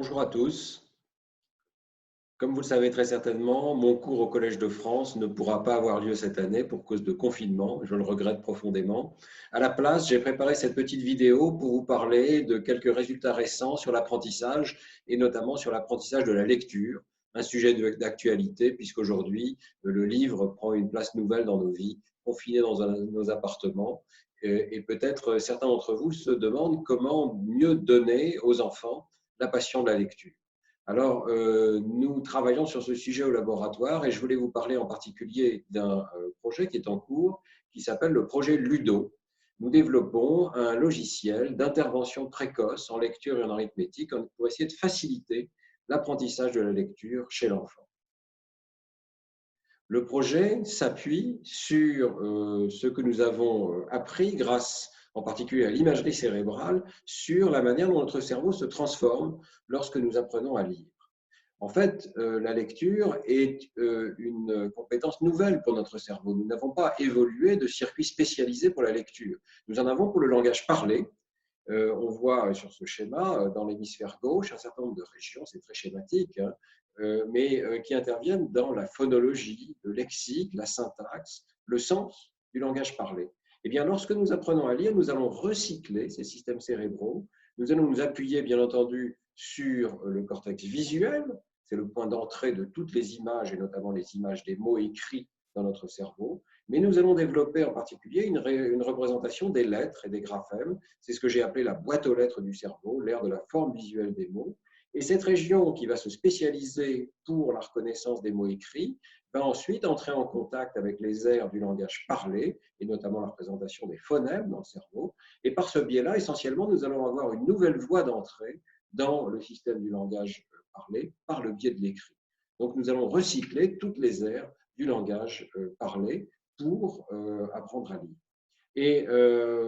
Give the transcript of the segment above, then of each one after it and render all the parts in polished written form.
Bonjour à tous. Comme vous le savez très certainement, mon cours au Collège de France ne pourra pas avoir lieu cette année pour cause de confinement. Je le regrette profondément. À la place, j'ai préparé cette petite vidéo pour vous parler de quelques résultats récents sur l'apprentissage et notamment sur l'apprentissage de la lecture, un sujet d'actualité puisqu'aujourd'hui, le livre prend une place nouvelle dans nos vies, confinés dans nos appartements. Et peut-être certains d'entre vous se demandent comment mieux donner aux enfants la passion de la lecture. Alors, nous travaillons sur ce sujet au laboratoire et je voulais vous parler en particulier d'un projet qui est en cours, qui s'appelle le projet Ludo. Nous développons un logiciel d'intervention précoce en lecture et en arithmétique pour essayer de faciliter l'apprentissage de la lecture chez l'enfant. Le projet s'appuie sur ce que nous avons appris grâce en particulier à l'imagerie cérébrale, sur la manière dont notre cerveau se transforme lorsque nous apprenons à lire. En fait, la lecture est une compétence nouvelle pour notre cerveau. Nous n'avons pas évolué de circuits spécialisés pour la lecture. Nous en avons pour le langage parlé. On voit sur ce schéma, dans l'hémisphère gauche, un certain nombre de régions, c'est très schématique, hein, mais qui interviennent dans la phonologie, le lexique, la syntaxe, le sens du langage parlé. Eh bien, lorsque nous apprenons à lire, nous allons recycler ces systèmes cérébraux. Nous allons nous appuyer, bien entendu, sur le cortex visuel. C'est le point d'entrée de toutes les images, et notamment les images des mots écrits dans notre cerveau. Mais nous allons développer en particulier une représentation des lettres et des graphèmes. C'est ce que j'ai appelé la boîte aux lettres du cerveau, l'ère de la forme visuelle des mots. Et cette région qui va se spécialiser pour la reconnaissance des mots écrits va ensuite entrer en contact avec les aires du langage parlé, et notamment la représentation des phonèmes dans le cerveau. Et par ce biais-là, essentiellement, nous allons avoir une nouvelle voie d'entrée dans le système du langage parlé par le biais de l'écrit. Donc, nous allons recycler toutes les aires du langage parlé pour apprendre à lire. Et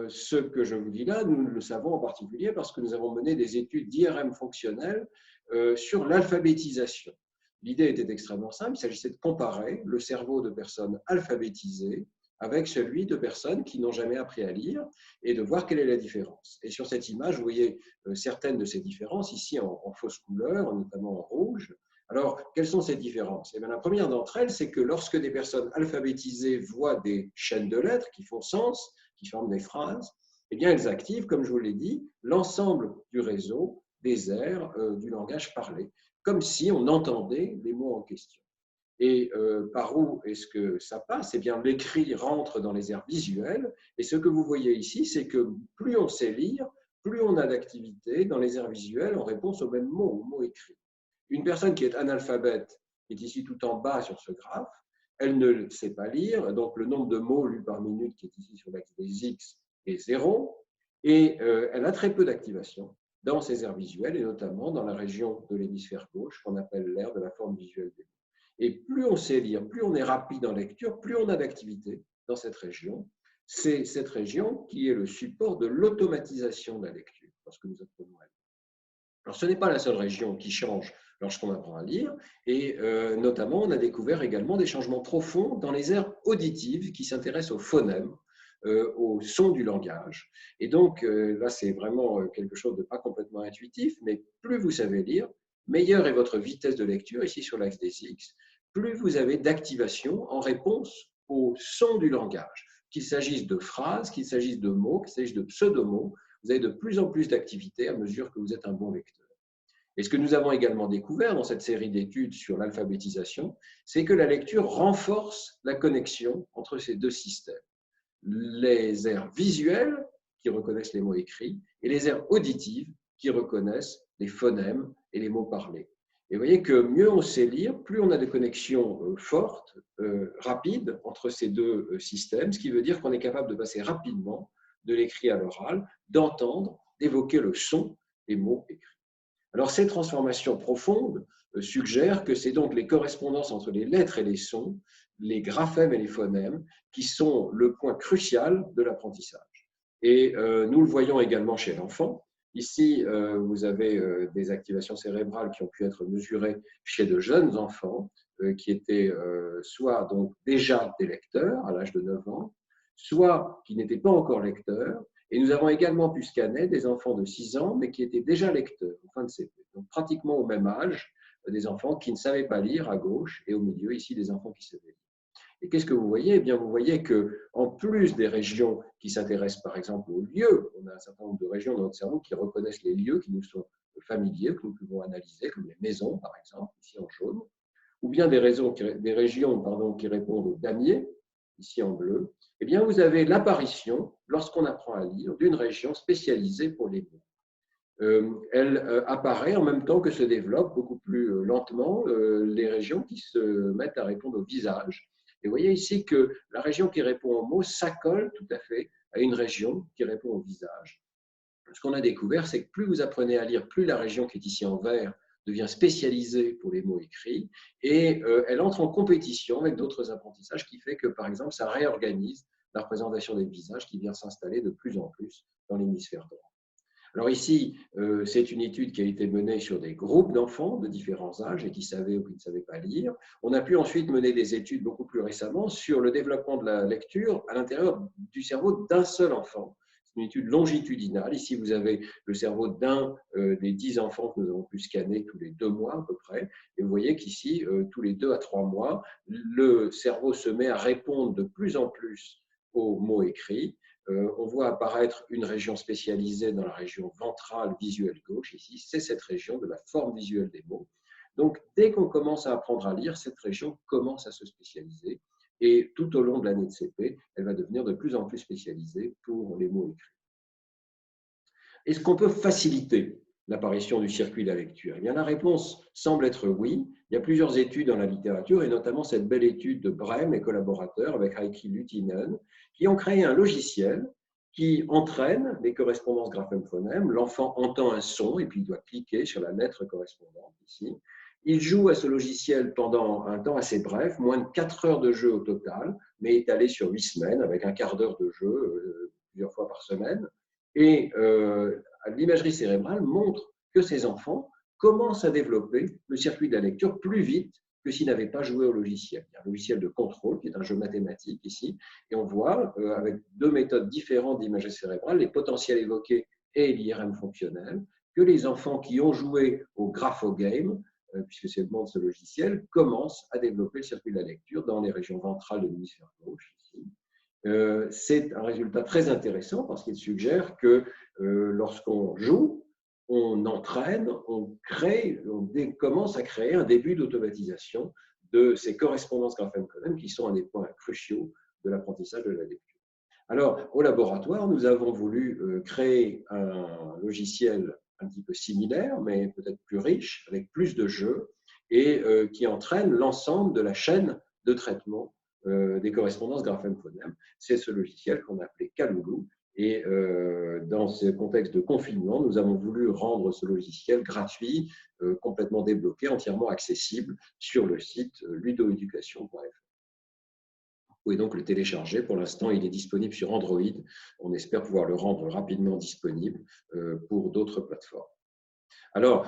ce que je vous dis là, nous le savons en particulier parce que nous avons mené des études d'IRM fonctionnelles sur l'alphabétisation. L'idée était extrêmement simple, il s'agissait de comparer le cerveau de personnes alphabétisées avec celui de personnes qui n'ont jamais appris à lire et de voir quelle est la différence. Et sur cette image, vous voyez certaines de ces différences, ici en fausse couleur, notamment en rouge. Alors, quelles sont ces différences? Eh bien, la première d'entre elles, c'est que lorsque des personnes alphabétisées voient des chaînes de lettres qui font sens, qui forment des phrases, eh bien, elles activent, comme je vous l'ai dit, l'ensemble du réseau des aires du langage parlé, comme si on entendait les mots en question. Et par où est-ce que ça passe? Eh bien, l'écrit rentre dans les aires visuelles. Et ce que vous voyez ici, c'est que plus on sait lire, plus on a d'activité dans les aires visuelles en réponse aux mêmes mots, aux mots écrits. Une personne qui est analphabète, qui est ici tout en bas sur ce graphe, elle ne sait pas lire, donc le nombre de mots lus par minute qui est ici sur l'axe des X est 0, et elle a très peu d'activation dans ses aires visuelles, et notamment dans la région de l'hémisphère gauche, qu'on appelle l'aire de la forme visuelle des mots. Et plus on sait lire, plus on est rapide en lecture, plus on a d'activité dans cette région. C'est cette région qui est le support de l'automatisation de la lecture, lorsque nous apprenons à lire. Alors, ce n'est pas la seule région qui change lorsqu'on apprend à lire, et notamment, on a découvert également des changements profonds dans les aires auditives qui s'intéressent aux phonèmes, au son du langage. Et donc, là, c'est vraiment quelque chose de pas complètement intuitif, mais plus vous savez lire, meilleure est votre vitesse de lecture, ici sur l'axe des X, plus vous avez d'activation en réponse au son du langage. Qu'il s'agisse de phrases, qu'il s'agisse de mots, qu'il s'agisse de pseudomots, vous avez de plus en plus d'activité à mesure que vous êtes un bon lecteur. Et ce que nous avons également découvert dans cette série d'études sur l'alphabétisation, c'est que la lecture renforce la connexion entre ces deux systèmes. Les aires visuelles qui reconnaissent les mots écrits et les aires auditives qui reconnaissent les phonèmes et les mots parlés. Et vous voyez que mieux on sait lire, plus on a des connexions fortes, rapides entre ces deux systèmes, ce qui veut dire qu'on est capable de passer rapidement de l'écrit à l'oral, d'entendre, d'évoquer le son des mots écrits. Alors, ces transformations profondes suggèrent que c'est donc les correspondances entre les lettres et les sons, les graphèmes et les phonèmes, qui sont le point crucial de l'apprentissage. Et nous le voyons également chez l'enfant. Ici, vous avez des activations cérébrales qui ont pu être mesurées chez de jeunes enfants qui étaient soit donc déjà des lecteurs à l'âge de 9 ans, soit qui n'étaient pas encore lecteurs Et nous avons également pu scanner des enfants de 6 ans, mais qui étaient déjà lecteurs en fin de CP. Donc pratiquement au même âge, des enfants qui ne savaient pas lire à gauche et au milieu, ici, des enfants qui savaient lire. Et qu'est-ce que vous voyez? Eh bien, vous voyez qu'en plus des régions qui s'intéressent par exemple aux lieux, on a un certain nombre de régions dans notre cerveau qui reconnaissent les lieux qui nous sont familiers, que nous pouvons analyser, comme les maisons par exemple, ici en jaune, ou bien des régions qui répondent aux damiers, ici en bleu. Eh bien, vous avez l'apparition, lorsqu'on apprend à lire, d'une région spécialisée pour les mots. Elle apparaît en même temps que se développent beaucoup plus lentement les régions qui se mettent à répondre au visage. Et vous voyez ici que la région qui répond aux mots s'accole tout à fait à une région qui répond au visage. Ce qu'on a découvert, c'est que plus vous apprenez à lire, plus la région qui est ici en vert devient spécialisée pour les mots écrits et elle entre en compétition avec d'autres apprentissages qui fait que, par exemple, ça réorganise la représentation des visages qui vient s'installer de plus en plus dans l'hémisphère droit. Alors ici, c'est une étude qui a été menée sur des groupes d'enfants de différents âges et qui savaient ou qui ne savaient pas lire. On a pu ensuite mener des études beaucoup plus récemment sur le développement de la lecture à l'intérieur du cerveau d'un seul enfant. C'est une étude longitudinale. Ici, vous avez le cerveau d'un des 10 enfants que nous avons pu scanner tous les 2 mois à peu près. Et vous voyez qu'ici, tous les 2 à 3 mois, le cerveau se met à répondre de plus en plus aux mots écrits. On voit apparaître une région spécialisée dans la région ventrale visuelle gauche. Ici, c'est cette région de la forme visuelle des mots. Donc, dès qu'on commence à apprendre à lire, cette région commence à se spécialiser. Et tout au long de l'année de CP, elle va devenir de plus en plus spécialisée pour les mots écrits. Est-ce qu'on peut faciliter l'apparition du circuit de la lecture? Eh bien, la réponse semble être oui. Il y a plusieurs études dans la littérature, et notamment cette belle étude de Brehm et collaborateurs avec Heikki Luhtinen, qui ont créé un logiciel qui entraîne les correspondances graphème-phonème. L'enfant entend un son et puis il doit cliquer sur la lettre correspondante ici. Il joue à ce logiciel pendant un temps assez bref, moins de 4 heures de jeu au total, mais étalé sur 8 semaines, avec un quart d'heure de jeu plusieurs fois par semaine. Et l'imagerie cérébrale montre que ces enfants commencent à développer le circuit de la lecture plus vite que s'ils n'avaient pas joué au logiciel. Il y a un logiciel de contrôle qui est un jeu mathématique ici, et on voit avec 2 méthodes différentes d'imagerie cérébrale, les potentiels évoqués et l'IRM fonctionnel, que les enfants qui ont joué au graphogame, puisque c'est le nom de ce logiciel, commencent à développer le circuit de la lecture dans les régions ventrales de l'hémisphère gauche ici. C'est un résultat très intéressant parce qu'il suggère que lorsqu'on joue, on entraîne, on commence à créer un début d'automatisation de ces correspondances graphème-phonème qui sont un des points cruciaux de l'apprentissage de la lecture. Alors, au laboratoire, nous avons voulu créer un logiciel un petit peu similaire, mais peut-être plus riche, avec plus de jeux, et qui entraîne l'ensemble de la chaîne de traitement des correspondances graphème-phonème. C'est ce logiciel qu'on a appelé Kaloulou. Et dans ce contexte de confinement, nous avons voulu rendre ce logiciel gratuit, complètement débloqué, entièrement accessible sur le site ludoeducation.fr. Vous pouvez donc le télécharger. Pour l'instant, il est disponible sur Android. On espère pouvoir le rendre rapidement disponible pour d'autres plateformes. Alors,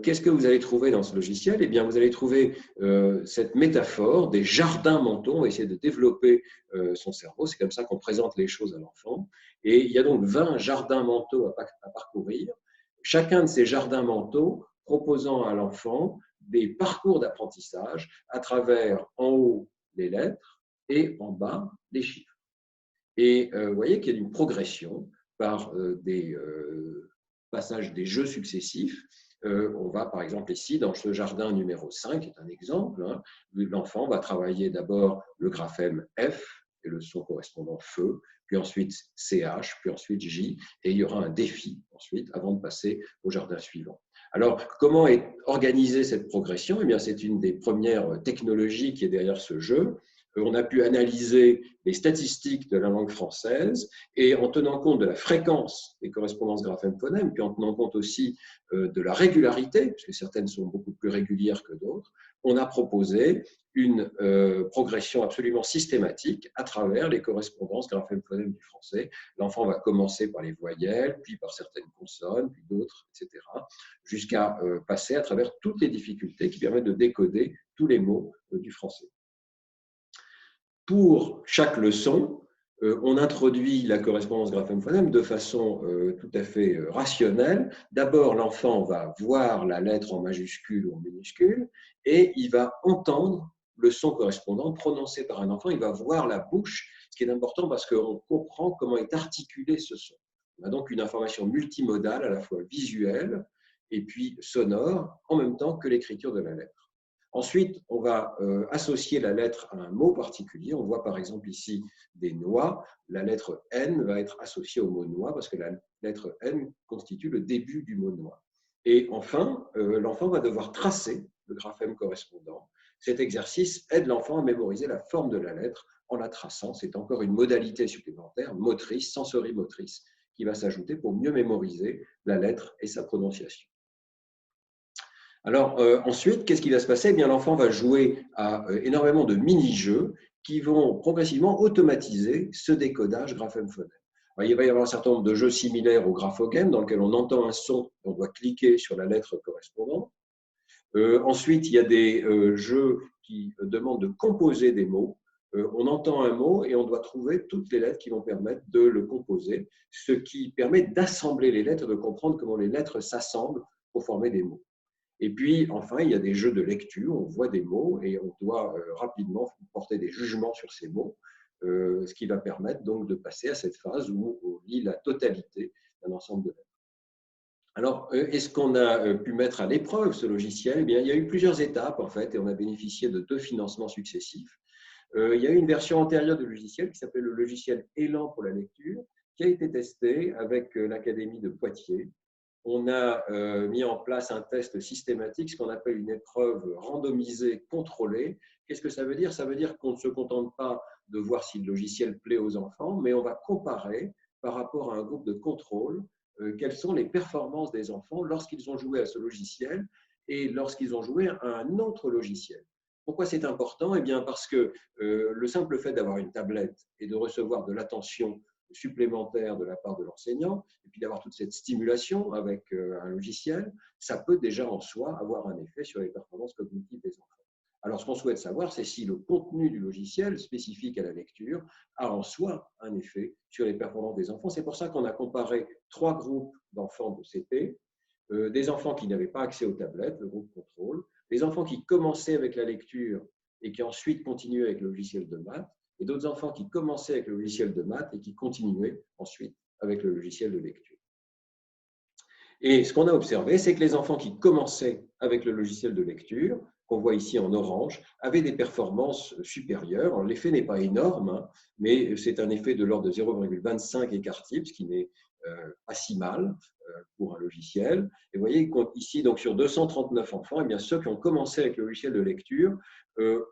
qu'est-ce que vous allez trouver dans ce logiciel? Eh bien, vous allez trouver cette métaphore des jardins mentaux. On va essayer de développer son cerveau. C'est comme ça qu'on présente les choses à l'enfant. Et il y a donc 20 jardins mentaux à parcourir. Chacun de ces jardins mentaux proposant à l'enfant des parcours d'apprentissage à travers en haut les lettres et en bas les chiffres. Et vous voyez qu'il y a une progression par des passage des jeux successifs. On va par exemple ici dans ce jardin numéro 5, qui est un exemple, hein, l'enfant va travailler d'abord le graphème F et le son correspondant feu, puis ensuite CH, puis ensuite J, et il y aura un défi ensuite avant de passer au jardin suivant. Alors, comment est organisée cette progression? Eh bien, c'est une des premières technologies qui est derrière ce jeu. On a pu analyser les statistiques de la langue française et en tenant compte de la fréquence des correspondances graphème-phonème, puis en tenant compte aussi de la régularité, puisque certaines sont beaucoup plus régulières que d'autres, on a proposé une progression absolument systématique à travers les correspondances graphème-phonème du français. L'enfant va commencer par les voyelles, puis par certaines consonnes, puis d'autres, etc., jusqu'à passer à travers toutes les difficultés qui permettent de décoder tous les mots du français. Pour chaque leçon, On introduit la correspondance graphème-phonème de façon tout à fait rationnelle. D'abord, l'enfant va voir la lettre en majuscule ou en minuscule et il va entendre le son correspondant prononcé par un enfant. Il va voir la bouche, ce qui est important parce qu'on comprend comment est articulé ce son. On a donc une information multimodale, à la fois visuelle et puis sonore, en même temps que l'écriture de la lettre. Ensuite, on va associer la lettre à un mot particulier. On voit par exemple ici des noix. La lettre N va être associée au mot noix parce que la lettre N constitue le début du mot noix. Et enfin, l'enfant va devoir tracer le graphème correspondant. Cet exercice aide l'enfant à mémoriser la forme de la lettre en la traçant. C'est encore une modalité supplémentaire, motrice, sensorimotrice, qui va s'ajouter pour mieux mémoriser la lettre et sa prononciation. Alors ensuite, qu'est-ce qui va se passer? Eh bien, l'enfant va jouer à énormément de mini-jeux qui vont progressivement automatiser ce décodage graphème-phonème. Il va y avoir un certain nombre de jeux similaires au graphogame dans lequel on entend un son et on doit cliquer sur la lettre correspondante. Ensuite, il y a des jeux qui demandent de composer des mots. On entend un mot et on doit trouver toutes les lettres qui vont permettre de le composer, ce qui permet d'assembler les lettres et de comprendre comment les lettres s'assemblent pour former des mots. Et puis, enfin, il y a des jeux de lecture, on voit des mots et on doit rapidement porter des jugements sur ces mots, ce qui va permettre donc de passer à cette phase où on lit la totalité d'un ensemble de lettres. Alors, est-ce qu'on a pu mettre à l'épreuve ce logiciel? Eh bien, il y a eu plusieurs étapes, en fait, et on a bénéficié de 2 financements successifs. Il y a eu une version antérieure du logiciel qui s'appelle le logiciel Élan pour la lecture, qui a été testé avec l'Académie de Poitiers. On a mis en place un test systématique, ce qu'on appelle une épreuve randomisée contrôlée. Qu'est-ce que ça veut dire? Ça veut dire qu'on ne se contente pas de voir si le logiciel plaît aux enfants, mais on va comparer par rapport à un groupe de contrôle quelles sont les performances des enfants lorsqu'ils ont joué à ce logiciel et lorsqu'ils ont joué à un autre logiciel. Pourquoi c'est important? Eh bien parce que le simple fait d'avoir une tablette et de recevoir de l'attention supplémentaire de la part de l'enseignant, et puis d'avoir toute cette stimulation avec un logiciel, ça peut déjà en soi avoir un effet sur les performances cognitives des enfants. Alors, ce qu'on souhaite savoir, c'est si le contenu du logiciel spécifique à la lecture a en soi un effet sur les performances des enfants. C'est pour ça qu'on a comparé 3 groupes d'enfants de CP, des enfants qui n'avaient pas accès aux tablettes, le groupe contrôle, des enfants qui commençaient avec la lecture et qui ensuite continuaient avec le logiciel de maths, et d'autres enfants qui commençaient avec le logiciel de maths et qui continuaient ensuite avec le logiciel de lecture. Et ce qu'on a observé, c'est que les enfants qui commençaient avec le logiciel de lecture, qu'on voit ici en orange, avaient des performances supérieures. L'effet n'est pas énorme, hein, mais c'est un effet de l'ordre de 0,25 écart-type, ce qui n'est pas si mal pour un logiciel. Et vous voyez ici, donc, sur 239 enfants, eh bien, ceux qui ont commencé avec le logiciel de lecture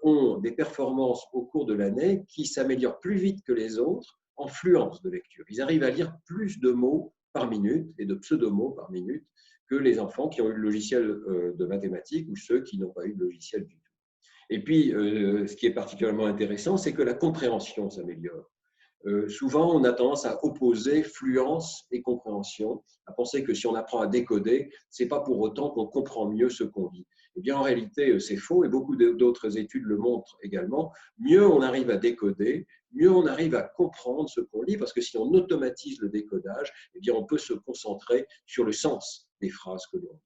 ont des performances au cours de l'année qui s'améliorent plus vite que les autres en fluence de lecture. Ils arrivent à lire plus de mots par minute et de pseudomots par minute que les enfants qui ont eu le logiciel de mathématiques ou ceux qui n'ont pas eu de logiciel du tout. Et puis, ce qui est particulièrement intéressant, c'est que la compréhension s'améliore. Souvent, on a tendance à opposer fluence et compréhension, à penser que si on apprend à décoder, ce n'est pas pour autant qu'on comprend mieux ce qu'on lit. Eh bien, en réalité, c'est faux, et beaucoup d'autres études le montrent également. Mieux on arrive à décoder, mieux on arrive à comprendre ce qu'on lit, parce que si on automatise le décodage, eh bien, on peut se concentrer sur le sens des phrases que l'on lit.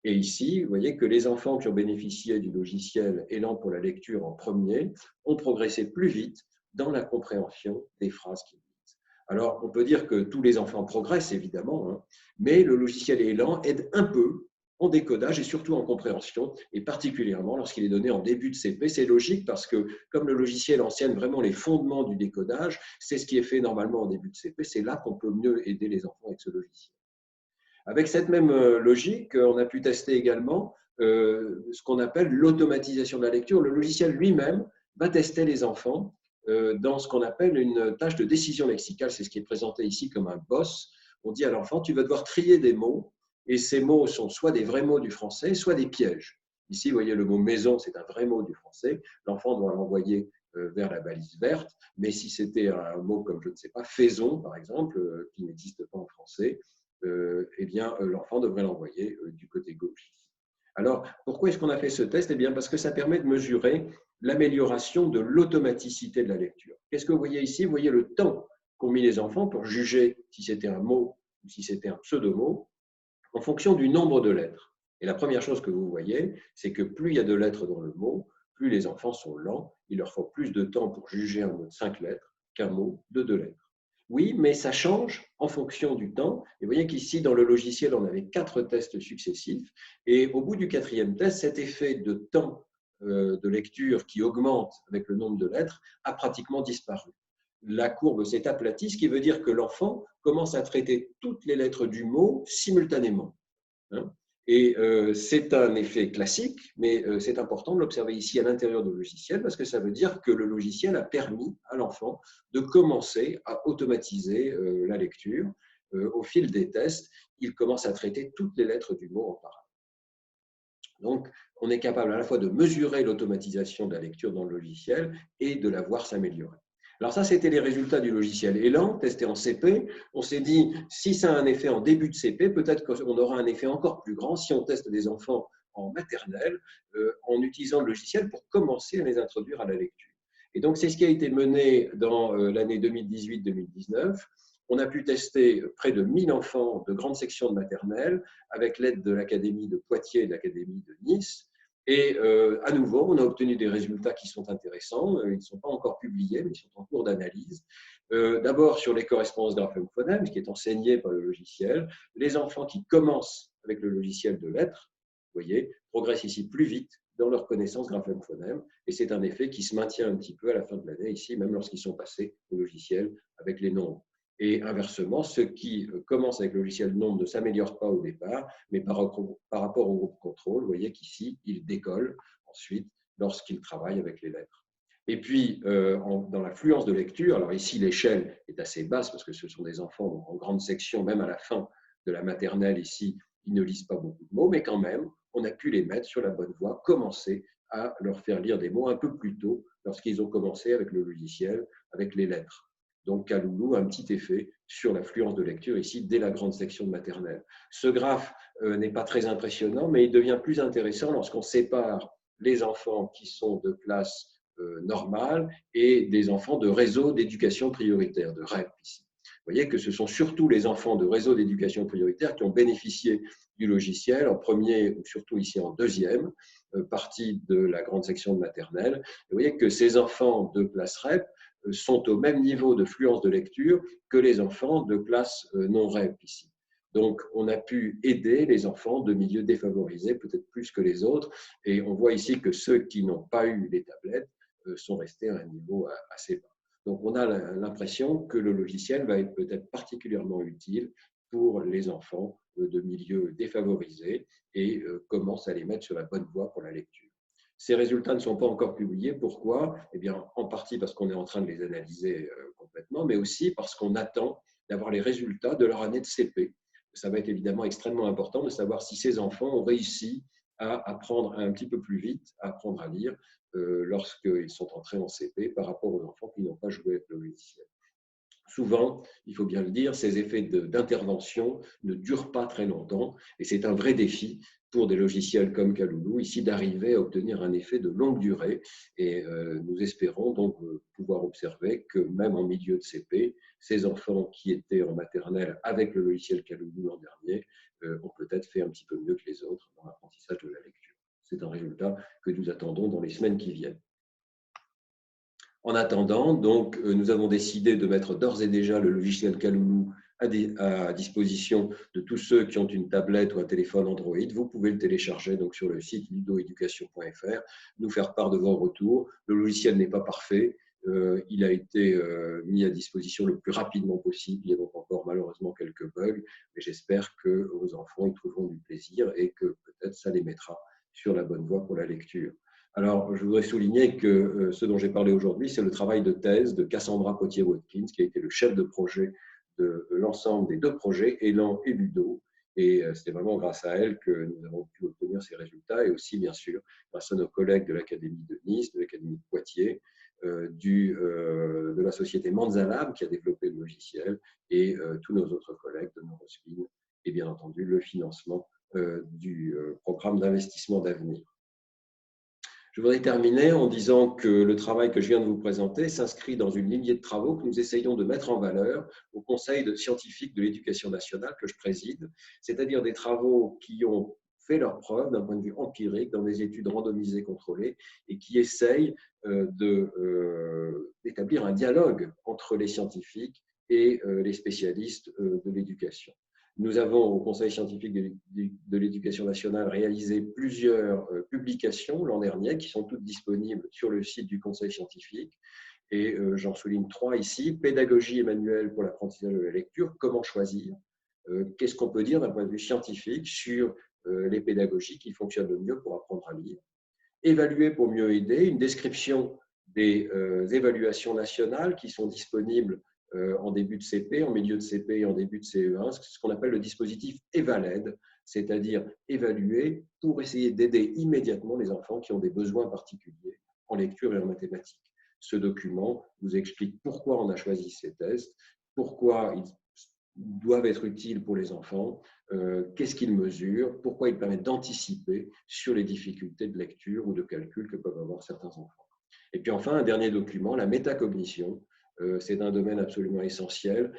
Et ici, vous voyez que les enfants qui ont bénéficié du logiciel Élan pour la lecture en premier ont progressé plus vite dans la compréhension des phrases qu'ils lisent. Alors, on peut dire que tous les enfants progressent, évidemment, hein, mais le logiciel Élan aide un peu en décodage et surtout en compréhension, et particulièrement lorsqu'il est donné en début de CP. C'est logique parce que, comme le logiciel enseigne vraiment les fondements du décodage, c'est ce qui est fait normalement en début de CP, c'est là qu'on peut mieux aider les enfants avec ce logiciel. Avec cette même logique, on a pu tester également ce qu'on appelle l'automatisation de la lecture. Le logiciel lui-même va tester les enfants dans ce qu'on appelle une tâche de décision lexicale. C'est ce qui est présenté ici comme un boss. On dit à l'enfant, tu vas devoir trier des mots, et ces mots sont soit des vrais mots du français, soit des pièges. Ici, vous voyez le mot maison, c'est un vrai mot du français. L'enfant doit l'envoyer vers la balise verte, mais si c'était un mot comme, je ne sais pas, faison, par exemple, qui n'existe pas en français, eh bien, l'enfant devrait l'envoyer du côté gauche. Alors, pourquoi est-ce qu'on a fait ce test? Eh bien, parce que ça permet de mesurer l'amélioration de l'automaticité de la lecture. Qu'est-ce que vous voyez ici? Vous voyez le temps qu'ont mis les enfants pour juger si c'était un mot ou si c'était un pseudo-mot en fonction du nombre de lettres. Et la première chose que vous voyez, c'est que plus il y a de lettres dans le mot, plus les enfants sont lents. Il leur faut plus de temps pour juger un mot de 5 lettres qu'un mot de 2 lettres. Oui, mais ça change en fonction du temps. Et vous voyez qu'ici, dans le logiciel, on avait 4 tests successifs. Et au bout du 4e test, cet effet de temps de lecture qui augmente avec le nombre de lettres a pratiquement disparu. La courbe s'est aplatie, ce qui veut dire que l'enfant commence à traiter toutes les lettres du mot simultanément. Et c'est un effet classique, mais c'est important de l'observer ici à l'intérieur du logiciel parce que ça veut dire que le logiciel a permis à l'enfant de commencer à automatiser la lecture. Au fil des tests, il commence à traiter toutes les lettres du mot en parallèle. Donc, on est capable à la fois de mesurer l'automatisation de la lecture dans le logiciel et de la voir s'améliorer. Alors ça, c'était les résultats du logiciel Elan, testé en CP. On s'est dit, si ça a un effet en début de CP, peut-être qu'on aura un effet encore plus grand si on teste des enfants en maternelle en utilisant le logiciel pour commencer à les introduire à la lecture. Et donc, c'est ce qui a été mené dans l'année 2018-2019. On a pu tester près de 1000 enfants de grandes sections de maternelle avec l'aide de l'Académie de Poitiers et de l'Académie de Nice. Et à nouveau, on a obtenu des résultats qui sont intéressants. Ils ne sont pas encore publiés, mais ils sont en cours d'analyse. D'abord sur les correspondances graphème-phonème, qui est enseigné par le logiciel. Les enfants qui commencent avec le logiciel de lettres, vous voyez, progressent ici plus vite dans leur connaissance graphème-phonème. Et c'est un effet qui se maintient un petit peu à la fin de l'année, ici, même lorsqu'ils sont passés au logiciel avec les nombres. Et inversement, ceux qui commencent avec le logiciel nombre ne s'améliorent pas au départ, mais par rapport au groupe contrôle, vous voyez qu'ici, ils décollent ensuite lorsqu'ils travaillent avec les lettres. Et puis, dans la fluence de lecture, alors ici, l'échelle est assez basse parce que ce sont des enfants en grande section, même à la fin de la maternelle, ici, ils ne lisent pas beaucoup de mots, mais quand même, on a pu les mettre sur la bonne voie, commencer à leur faire lire des mots un peu plus tôt lorsqu'ils ont commencé avec le logiciel, avec les lettres. Donc, Kaloulou a un petit effet sur la fluence de lecture ici dès la grande section de maternelle. Ce graphe n'est pas très impressionnant, mais il devient plus intéressant lorsqu'on sépare les enfants qui sont de classe normale et des enfants de réseau d'éducation prioritaire, de REP ici. Vous voyez que ce sont surtout les enfants de réseau d'éducation prioritaire qui ont bénéficié du logiciel en premier ou surtout ici en deuxième partie de la grande section de maternelle. Vous voyez que ces enfants de classe REP sont au même niveau de fluence de lecture que les enfants de classe non REP ici. Donc, on a pu aider les enfants de milieux défavorisés, peut-être plus que les autres, et on voit ici que ceux qui n'ont pas eu les tablettes sont restés à un niveau assez bas. Donc, on a l'impression que le logiciel va être peut-être particulièrement utile pour les enfants de milieux défavorisés et commence à les mettre sur la bonne voie pour la lecture. Ces résultats ne sont pas encore publiés. Pourquoi? Eh bien, en partie parce qu'on est en train de les analyser complètement, mais aussi parce qu'on attend d'avoir les résultats de leur année de CP. Ça va être évidemment extrêmement important de savoir si ces enfants ont réussi à apprendre un petit peu plus vite, à apprendre à lire lorsqu'ils sont entrés en CP par rapport aux enfants qui n'ont pas joué avec le logiciel. Souvent, il faut bien le dire, ces effets d'intervention ne durent pas très longtemps et c'est un vrai défi pour des logiciels comme Kaloulou, ici d'arriver à obtenir un effet de longue durée. Et nous espérons donc pouvoir observer que même en milieu de CP, ces enfants qui étaient en maternelle avec le logiciel Kaloulou l'an dernier ont peut-être fait un petit peu mieux que les autres dans l'apprentissage de la lecture. C'est un résultat que nous attendons dans les semaines qui viennent. En attendant, donc, nous avons décidé de mettre d'ores et déjà le logiciel Kaloulou à disposition de tous ceux qui ont une tablette ou un téléphone Android. Vous pouvez le télécharger donc, sur le site ludoeducation.fr, nous faire part de vos retours. Le logiciel n'est pas parfait. Il a été mis à disposition le plus rapidement possible. Il y a donc encore malheureusement quelques bugs, mais j'espère que vos enfants y trouveront du plaisir et que peut-être ça les mettra sur la bonne voie pour la lecture. Alors, je voudrais souligner que ce dont j'ai parlé aujourd'hui, c'est le travail de thèse de Cassandra Potier-Watkins, qui a été le chef de projet de l'ensemble des 2 projets, Elan et Ludo. Et c'est vraiment grâce à elle que nous avons pu obtenir ces résultats, et aussi, bien sûr, grâce à nos collègues de l'Académie de Nice, de l'Académie de Poitiers, de la société Manzalab, qui a développé le logiciel, et tous nos autres collègues de Neurospin, et bien entendu, le financement du programme d'investissement d'avenir. Je voudrais terminer en disant que le travail que je viens de vous présenter s'inscrit dans une lignée de travaux que nous essayons de mettre en valeur au Conseil scientifique de l'éducation nationale que je préside, c'est-à-dire des travaux qui ont fait leurs preuves d'un point de vue empirique dans des études randomisées contrôlées et qui essayent d'établir un dialogue entre les scientifiques et les spécialistes de l'éducation. Nous avons au Conseil scientifique de l'éducation nationale réalisé plusieurs publications l'an dernier qui sont toutes disponibles sur le site du Conseil scientifique. Et j'en souligne 3 ici. Pédagogie et manuel pour l'apprentissage de la lecture, comment choisir? Qu'est-ce qu'on peut dire d'un point de vue scientifique sur les pédagogies qui fonctionnent le mieux pour apprendre à lire? Évaluer pour mieux aider, une description des évaluations nationales qui sont disponibles en début de CP, en milieu de CP et en début de CE1, ce qu'on appelle le dispositif EVALED, c'est-à-dire évaluer pour essayer d'aider immédiatement les enfants qui ont des besoins particuliers en lecture et en mathématiques. Ce document vous explique pourquoi on a choisi ces tests, pourquoi ils doivent être utiles pour les enfants, qu'est-ce qu'ils mesurent, pourquoi ils permettent d'anticiper sur les difficultés de lecture ou de calcul que peuvent avoir certains enfants. Et puis enfin, un dernier document, la métacognition. C'est un domaine absolument essentiel.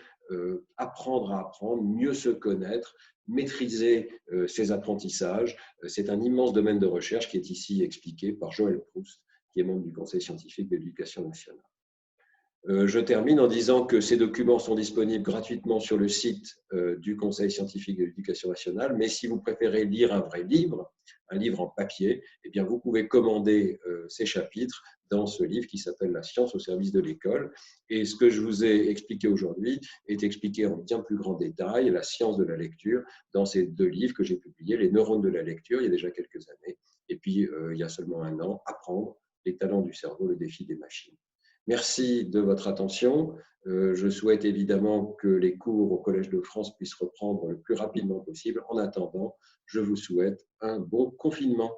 Apprendre à apprendre, mieux se connaître, maîtriser ses apprentissages. C'est un immense domaine de recherche qui est ici expliqué par Joël Proust, qui est membre du Conseil scientifique de l'éducation nationale. Je termine en disant que ces documents sont disponibles gratuitement sur le site du Conseil scientifique de l'éducation nationale, mais si vous préférez lire un vrai livre, un livre en papier, eh bien vous pouvez commander ces chapitres dans ce livre qui s'appelle « La science au service de l'école ». Et ce que je vous ai expliqué aujourd'hui est expliqué en bien plus grand détail, la science de la lecture, dans ces 2 livres que j'ai publiés, Les neurones de la lecture, il y a déjà quelques années, et puis il y a seulement un an, Apprendre, les talents du cerveau, le défi des machines. Merci de votre attention. Je souhaite évidemment que les cours au Collège de France puissent reprendre le plus rapidement possible. En attendant, je vous souhaite un bon confinement.